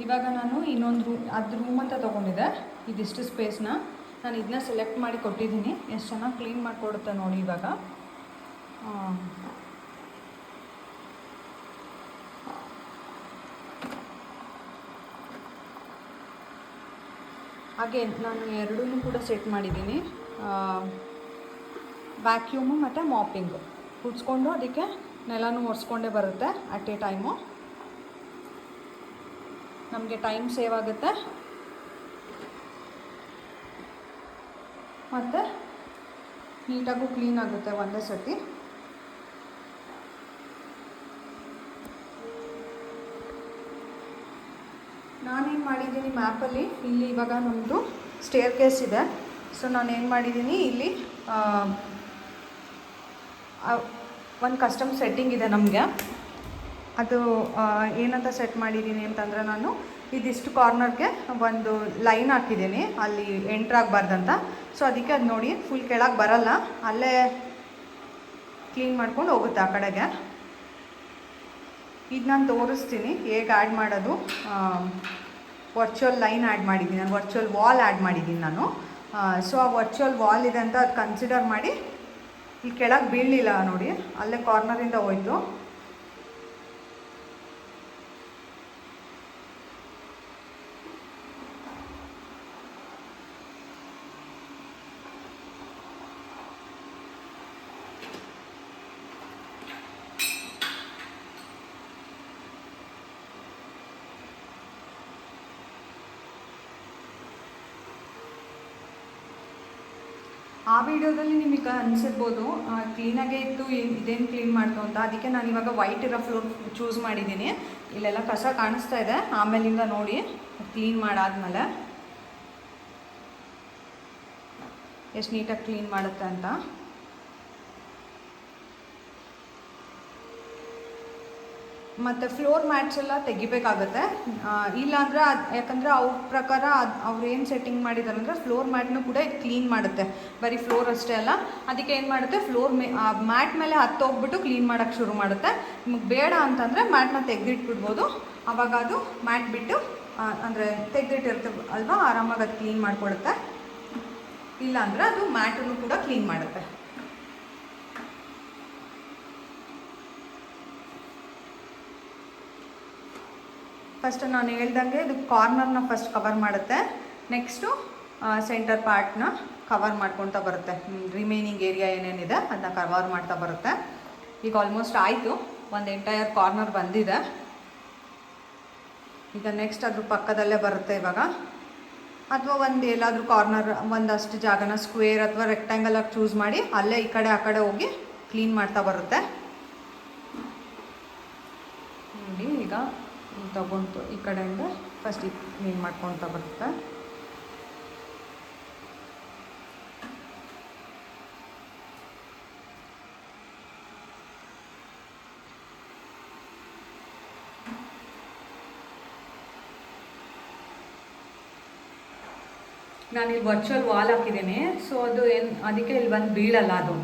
ಇವಾಗ ನಾನು ಇನ್ನೊಂದು ರೂಮ್ ಅಂತ ತೊಗೊಂಡಿದ್ದೆ, ಇದಿಷ್ಟು ಸ್ಪೇಸ್ನ ನಾನು ಇದನ್ನ ಸೆಲೆಕ್ಟ್ ಮಾಡಿ ಕೊಟ್ಟಿದ್ದೀನಿ. ಎಷ್ಟು ಚೆನ್ನಾಗಿ ಕ್ಲೀನ್ ಮಾಡಿಕೊಡುತ್ತೆ ನೋಡಿ. ಇವಾಗ ಹಾಗೆ ನಾನು ಎರಡೂ ಕೂಡ ಸೆಟ್ ಮಾಡಿದ್ದೀನಿ. ವ್ಯಾಕ್ಯೂಮು ಮತ್ತು ಮಾಪಿಂಗು ಕುಡಿಸ್ಕೊಂಡು ಅದಕ್ಕೆ ನೆಲನೂ ಒರೆಸ್ಕೊಂಡೇ ಬರುತ್ತೆ ಅಟ್ ಎ ಟೈಮು. ನಮಗೆ ಟೈಮ್ ಸೇವ್ ಆಗುತ್ತೆ ಮತ್ತು ನೀಟಾಗೂ ಕ್ಲೀನ್ ಆಗುತ್ತೆ ಒಂದೇ ಸತಿ. ನಾನೇನು ಮಾಡಿದ್ದೀನಿ ಮ್ಯಾಪಲ್ಲಿ, ಇಲ್ಲಿ ಇವಾಗ ನಮ್ಮದು ಸ್ಟೇರ್ ಕೇಸ್ ಇದೆ. ಸೊ ನಾನೇನು ಮಾಡಿದ್ದೀನಿ, ಇಲ್ಲಿ ಒಂದು ಕಸ್ಟಮ್ ಸೆಟ್ಟಿಂಗ್ ಇದೆ ನಮಗೆ. ಅದು ಏನಂತ ಸೆಟ್ ಮಾಡಿದ್ದೀನಿ ಅಂತಂದರೆ, ನಾನು ಇದಿಷ್ಟು ಕಾರ್ನರ್ಗೆ ಒಂದು ಲೈನ್ ಹಾಕಿದ್ದೀನಿ, ಅಲ್ಲಿ ಎಂಟ್ರಾಗಬಾರ್ದಂತ. ಸೊ ಅದಕ್ಕೆ ಅದು ನೋಡಿ ಫುಲ್ ಕೆಳಗೆ ಬರಲ್ಲ, ಅಲ್ಲೇ ಕ್ಲೀನ್ ಮಾಡ್ಕೊಂಡು ಹೋಗುತ್ತೆ ಆ ಕಡೆಗೆ. ಇದು ನಾನು ತೋರಿಸ್ತೀನಿ ಹೇಗೆ ಆ್ಯಡ್ ಮಾಡೋದು. ವರ್ಚುವಲ್ ಲೈನ್ ಆ್ಯಡ್ ಮಾಡಿದ್ದೀನಿ ನಾನು, ವರ್ಚುವಲ್ ವಾಲ್ ಆ್ಯಡ್ ಮಾಡಿದ್ದೀನಿ ನಾನು. ಸೊ ಆ ವರ್ಚುವಲ್ ವಾಲ್ ಇದೆ ಅಂತ ಅದು ಕನ್ಸಿಡರ್ ಮಾಡಿ ಇಲ್ಲಿ ಕೆಳಗೆ ಬೀಳಲಿಲ್ಲ ನೋಡಿ, ಅಲ್ಲೇ ಕಾರ್ನರಿಂದ ಹೋಯ್ತು. ಆ ವಿಡಿಯೋದಲ್ಲಿ ನಿಮಗೆ ಅನಿಸಿರ್ಬೋದು ಕ್ಲೀನಾಗೇ ಇತ್ತು, ಇದೇನು ಕ್ಲೀನ್ ಮಾಡ್ತು ಅಂತ. ಅದಕ್ಕೆ ನಾನು ಇವಾಗ ವೈಟ್ ಇರೋ ಫ್ಲೋರ್ ಚೂಸ್ ಮಾಡಿದ್ದೀನಿ. ಇಲ್ಲೆಲ್ಲ ಕಸ ಕಾಣಿಸ್ತಾ ಇದೆ, ಆಮೇಲಿಂದ ನೋಡಿ ಕ್ಲೀನ್ ಮಾಡಾದ್ಮೇಲೆ ಎಷ್ಟು ನೀಟಾಗಿ ಕ್ಲೀನ್ ಮಾಡುತ್ತೆ ಅಂತ. ಮತ್ತು ಫ್ಲೋರ್ ಮ್ಯಾಟ್ಸ್ ಎಲ್ಲ ತೆಗಿಬೇಕಾಗುತ್ತೆ. ಇಲ್ಲಾಂದರೆ ಯಾಕಂದರೆ ಅವ್ರ ಪ್ರಕಾರ ಅವ್ರು ಏನು ಸೆಟ್ಟಿಂಗ್ ಮಾಡಿದ್ದಾರೆ ಅಂದರೆ ಫ್ಲೋರ್ ಮ್ಯಾಟ್ನೂ ಕೂಡ ಇದು ಕ್ಲೀನ್ ಮಾಡುತ್ತೆ, ಬರೀ ಫ್ಲೋರ್ ಅಷ್ಟೇ ಅಲ್ಲ. ಅದಕ್ಕೆ ಏನು ಮಾಡುತ್ತೆ, ಮ್ಯಾಟ್ ಮೇಲೆ ಹತ್ತೋಗ್ಬಿಟ್ಟು ಕ್ಲೀನ್ ಮಾಡೋಕ್ಕೆ ಶುರು ಮಾಡುತ್ತೆ. ನಿಮಗೆ ಬೇಡ ಅಂತಂದರೆ ಮ್ಯಾಟ್ನ ತೆಗೆದಿಟ್ಬಿಡ್ಬೋದು. ಆವಾಗ ಅದು ಮ್ಯಾಟ್ ಬಿಟ್ಟು ಅಂದರೆ ತೆಗೆದಿಟ್ಟಿರ್ತದೆ ಅಲ್ವಾ, ಆರಾಮಾಗಿ ಅದು ಕ್ಲೀನ್ ಮಾಡಿಕೊಡುತ್ತೆ. ಇಲ್ಲಾಂದರೆ ಅದು ಮ್ಯಾಟನ್ನು ಕೂಡ ಕ್ಲೀನ್ ಮಾಡುತ್ತೆ. ಫಸ್ಟ್ ನಾನು ಹೇಳ್ದಂಗೆ ಇದು ಕಾರ್ನರ್ನ ಫಸ್ಟ್ ಕವರ್ ಮಾಡುತ್ತೆ, ನೆಕ್ಸ್ಟು ಸೆಂಟರ್ ಪಾರ್ಟ್ನ ಕವರ್ ಮಾಡ್ಕೊತಾ ಬರುತ್ತೆ. ರಿಮೈನಿಂಗ್ ಏರಿಯಾ ಏನೇನಿದೆ ಅದನ್ನ ಕವರ್ ಮಾಡ್ತಾ ಬರುತ್ತೆ. ಈಗ ಆಲ್ಮೋಸ್ಟ್ ಆಯಿತು, ಒಂದು ಎಂಟೈರ್ ಕಾರ್ನರ್ ಬಂದಿದೆ. ಈಗ ನೆಕ್ಸ್ಟ್ ಅದ್ರ ಪಕ್ಕದಲ್ಲೇ ಬರುತ್ತೆ ಇವಾಗ. ಅಥವಾ ಒಂದು ಎಲ್ಲಾದರೂ ಕಾರ್ನರ್ ಒಂದಷ್ಟು ಜಾಗನ ಸ್ಕ್ವೇರ್ ಅಥವಾ ರೆಕ್ಟ್ಯಾಂಗಲ್ ಆಗಿ ಚೂಸ್ ಮಾಡಿ ಅಲ್ಲೇ ಈ ಕಡೆ ಆ ಕಡೆ ಹೋಗಿ ಕ್ಲೀನ್ ಮಾಡ್ತಾ ಬರುತ್ತೆ ನೋಡಿ. ಈಗ ತಗೊಂಡು ಈ ಕಡೆಯಿಂದ ಫಸ್ಟ್ ಕ್ಲೀನ್ ಮಾಡ್ಕೊತಾ ಬರುತ್ತೆ. ನಾನಿಲ್ಲಿ ವರ್ಚುವಲ್ ವಾಲ್ ಹಾಕಿದ್ದೀನಿ. ಸೊ ಅದು ಅದಕ್ಕೆ ಇಲ್ಲಿ ಬಂದು ಬೀಳಲ್ಲ ಅದು.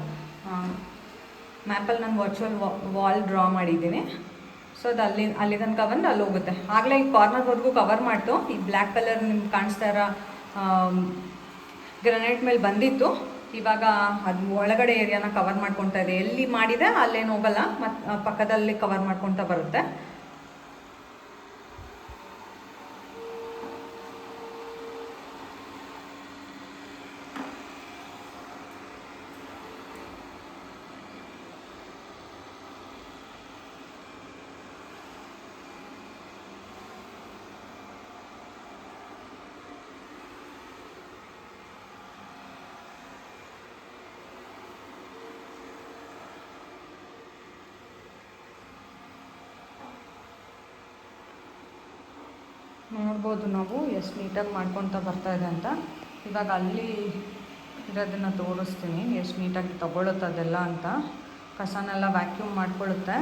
ಮ್ಯಾಪಲ್ಲಿ ನಾನು ವರ್ಚುವಲ್ ವಾಲ್ ಡ್ರಾ ಮಾಡಿದ್ದೀನಿ. ಸೊ ಅದು ಅಲ್ಲಿ ತನಕ ಬಂದು ಅಲ್ಲಿ ಹೋಗುತ್ತೆ. ಆಗಲೇ ಈ ಕಾರ್ನರ್ವರೆಗೂ ಕವರ್ ಮಾಡ್ತು. ಈ ಬ್ಲ್ಯಾಕ್ ಕಲರ್ ನಿಮ್ಗೆ ಕಾಣಿಸ್ತಾ ಇರೋ ಗ್ರನೈಟ್ ಮೇಲೆ ಬಂದಿತ್ತು. ಇವಾಗ ಅದು ಒಳಗಡೆ ಏರಿಯಾನ ಕವರ್ ಮಾಡ್ಕೊತಾ ಇದೆ. ಎಲ್ಲಿ ಮಾಡಿದೆ ಅಲ್ಲೇನು ಹೋಗಲ್ಲ, ಮತ್ತು ಪಕ್ಕದಲ್ಲಿ ಕವರ್ ಮಾಡ್ಕೊತಾ ಬರುತ್ತೆ. ನೋಡ್ಬೋದು ನಾವು ಎಷ್ಟು ನೀಟಾಗಿ ಮಾಡ್ಕೊತಾ ಬರ್ತಾಯಿದೆ ಅಂತ. ಇವಾಗ ಅಲ್ಲಿ ಇರೋದನ್ನು ತೋರಿಸ್ತೀನಿ, ಎಷ್ಟು ನೀಟಾಗಿ ತೊಗೊಳುತ್ತೆ ಅದೆಲ್ಲ ಅಂತ. ಕಸನೆಲ್ಲ ವ್ಯಾಕ್ಯೂಮ್ ಮಾಡ್ಕೊಳ್ಳುತ್ತೆ.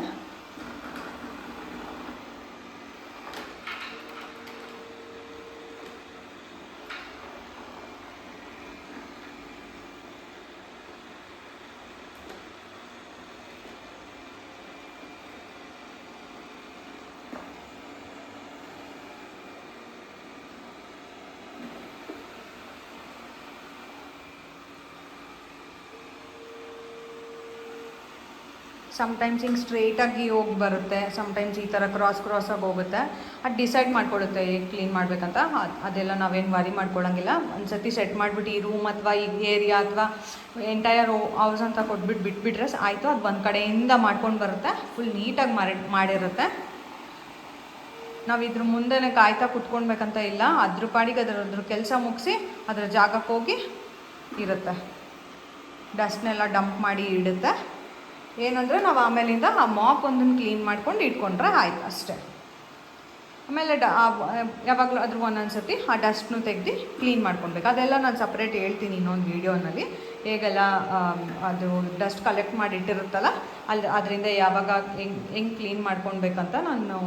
ಸಮ್ಟೈಮ್ಸ್ ಹಿಂಗೆ ಸ್ಟ್ರೇಟಾಗಿ ಹೋಗಿ ಬರುತ್ತೆ, ಸಮ್ಟೈಮ್ಸ್ ಈ ಥರ ಕ್ರಾಸಾಗಿ ಹೋಗುತ್ತೆ. ಅದು ಡಿಸೈಡ್ ಮಾಡ್ಕೊಳುತ್ತೆ ಹೇಗೆ ಕ್ಲೀನ್ ಮಾಡಬೇಕಂತ. ಅದೆಲ್ಲ ನಾವೇನು ವರಿ ಮಾಡ್ಕೊಳಂಗಿಲ್ಲ. ಒಂದು ಸತಿ ಸೆಟ್ ಮಾಡಿಬಿಟ್ಟು ಈ ರೂಮ್ ಅಥವಾ ಈ ಏರಿಯಾ ಅಥವಾ ಎಂಟೈರ್ ಹೌಸ್ ಅಂತ ಕೊಟ್ಬಿಟ್ಟು ಬಿಟ್ಬಿಟ್ರೆ ಆಯಿತು. ಅದು ಒಂದು ಕಡೆಯಿಂದ ಮಾಡ್ಕೊಂಡು ಬರುತ್ತೆ, ಫುಲ್ ನೀಟಾಗಿ ಮಾಡಿರುತ್ತೆ. ನಾವು ಇದ್ರ ಮುಂದೆನೇ ಕಾಯ್ತಾ ಕುತ್ಕೊಳ್ಬೇಕಂತ ಇಲ್ಲ, ಅದ್ರ ಪಾಡಿಗೆ ಅದ್ರ ಕೆಲಸ ಮುಗಿಸಿ ಅದರ ಜಾಗಕ್ಕೆ ಹೋಗಿ ಇರುತ್ತೆ. ಡಸ್ಟ್ನೆಲ್ಲ ಡಂಪ್ ಮಾಡಿ ಇಡುತ್ತೆ. ಏನಂದರೆ ನಾವು ಆಮೇಲಿಂದ ಆ ಮಾಪ್ ಒಂದನ್ನು ಕ್ಲೀನ್ ಮಾಡ್ಕೊಂಡು ಇಟ್ಕೊಂಡ್ರೆ ಆಯ್ತು ಅಷ್ಟೇ. ಆಮೇಲೆ ಯಾವಾಗಲೂ ಅದ್ರ ಒಂದೊಂದು ಸತಿ ಆ ಡಸ್ಟ್ನು ತೆಗೆದು ಕ್ಲೀನ್ ಮಾಡ್ಕೊಳ್ಬೇಕು. ಅದೆಲ್ಲ ನಾನು ಸಪ್ರೇಟ್ ಹೇಳ್ತೀನಿ ಇನ್ನೊಂದು ವೀಡಿಯೋನಲ್ಲಿ, ಹೇಗೆಲ್ಲ ಅದು ಡಸ್ಟ್ ಕಲೆಕ್ಟ್ ಮಾಡಿ ಇಟ್ಟಿರುತ್ತಲ್ಲ ಅದರಿಂದ ಯಾವಾಗ ಹೆಂಗೆ ಕ್ಲೀನ್ ಮಾಡ್ಕೊಳ್ಬೇಕಂತ ನಾನು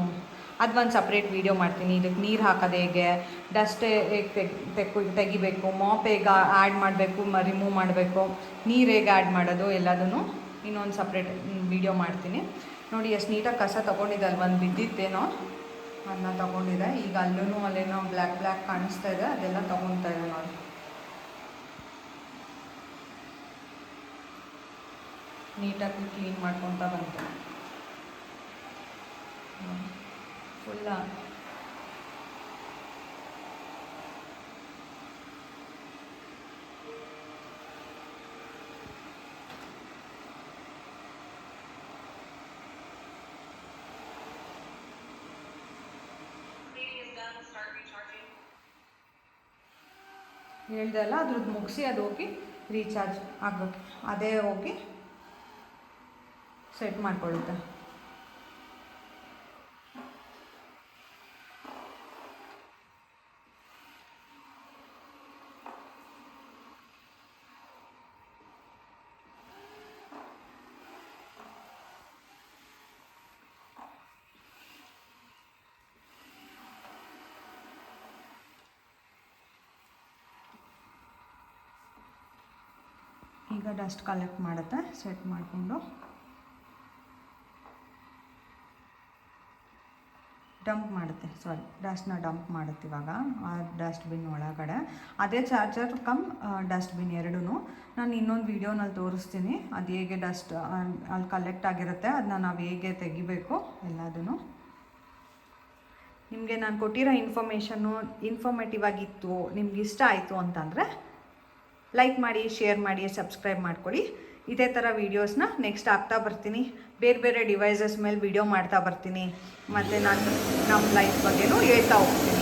ಅದು ಒಂದು ಸಪ್ರೇಟ್ ವೀಡಿಯೋ ಮಾಡ್ತೀನಿ. ಇದಕ್ಕೆ ನೀರು ಹಾಕೋದು ಹೇಗೆ, ಡಸ್ಟ್ ಹೇಗೆ ತೆಗಿಬೇಕು, ಮಾಪ್ ಹೇಗೆ ಆ್ಯಡ್ ಮಾಡಬೇಕು, ರಿಮೂವ್ ಮಾಡಬೇಕು, ನೀರು ಹೇಗೆ ಆ್ಯಡ್ ಮಾಡೋದು ಎಲ್ಲದೂ ಇನ್ನೊಂದು ಸಪ್ರೇಟ್ ವೀಡಿಯೋ ಮಾಡ್ತೀನಿ. ನೋಡಿ ಎಷ್ಟು ನೀಟಾಗಿ ಕಸ ತೊಗೊಂಡಿದ್ದೆ, ಅಲ್ಲಿ ಒಂದು ಬಿದ್ದಿತ್ತೇನೋ ಅದನ್ನ ತೊಗೊಂಡಿದ್ದೆ. ಈಗ ಅಲ್ಲೇನೋ ಬ್ಲ್ಯಾಕ್ ಕಾಣಿಸ್ತಾ ಇದೆ, ಅದೆಲ್ಲ ತೊಗೊತಾ ಇದೆ ನೋಡಿ. ನೀಟಾಗಿ ಕ್ಲೀನ್ ಮಾಡ್ಕೊತಾ ಬಂತು ಫುಲ್ಲ. ಹೇಳ್ದೆ ಅಲ್ಲ, ಅದ್ರದ್ದು ಮುಗಿಸಿ ಅದು ಹೋಗಿ ರೀಚಾರ್ಜ್ ಆಗಬೇಕು, ಅದೇ ಹೋಗಿ ಸೆಟ್ ಮಾಡ್ಕೊಳ್ಳುತ್ತೆ. ಈಗ ಡಸ್ಟ್ ಕಲೆಕ್ಟ್ ಮಾಡುತ್ತೆ, ಸೆಟ್ ಮಾಡಿಕೊಂಡು ಡಂಪ್ ಮಾಡುತ್ತೆ. ಡಸ್ಟ್ನ ಡಂಪ್ ಮಾಡುತ್ತೆ ಇವಾಗ ಆ ಡಸ್ಟ್ಬಿನ್ ಒಳಗಡೆ. ಅದೇ ಚಾರ್ಜರ್ ಕಮ್ ಡಸ್ಟ್ಬಿನ್ ಎರಡೂ ನಾನು ಇನ್ನೊಂದು ವೀಡಿಯೋನಲ್ಲಿ ತೋರಿಸ್ತೀನಿ. ಅದು ಹೇಗೆ ಡಸ್ಟ್ ಅಲ್ಲಿ ಕಲೆಕ್ಟ್ ಆಗಿರುತ್ತೆ ಅದನ್ನ ನಾವು ಹೇಗೆ ತೆಗಿಬೇಕು ಎಲ್ಲದೂ. ನಿಮಗೆ ನಾನು ಕೊಟ್ಟಿರೋ ಇನ್ಫಾರ್ಮೇಟಿವ್ ಆಗಿತ್ತು, ನಿಮ್ಗೆ ಇಷ್ಟ ಆಯಿತು ಅಂತಂದರೆ ಲೈಕ್ ಮಾಡಿ, ಶೇರ್ ಮಾಡಿ, ಸಬ್ಸ್ಕ್ರೈಬ್ ಮಾಡ್ಕೊಳ್ಳಿ. ಇದೇ ಥರ ವೀಡಿಯೋಸ್ನ ನೆಕ್ಸ್ಟ್ ಆಗ್ತಾ ಬರ್ತೀನಿ. ಬೇರೆ ಡಿವೈಸಸ್ ಮೇಲೆ ವೀಡಿಯೋ ಮಾಡ್ತಾ ಬರ್ತೀನಿ. ಮತ್ತು ನಾನು ನಮ್ಮ ಲೈಫ್ ಬಗ್ಗೆನೂ ಹೇಳ್ತಾ ಹೋಗ್ತೀನಿ.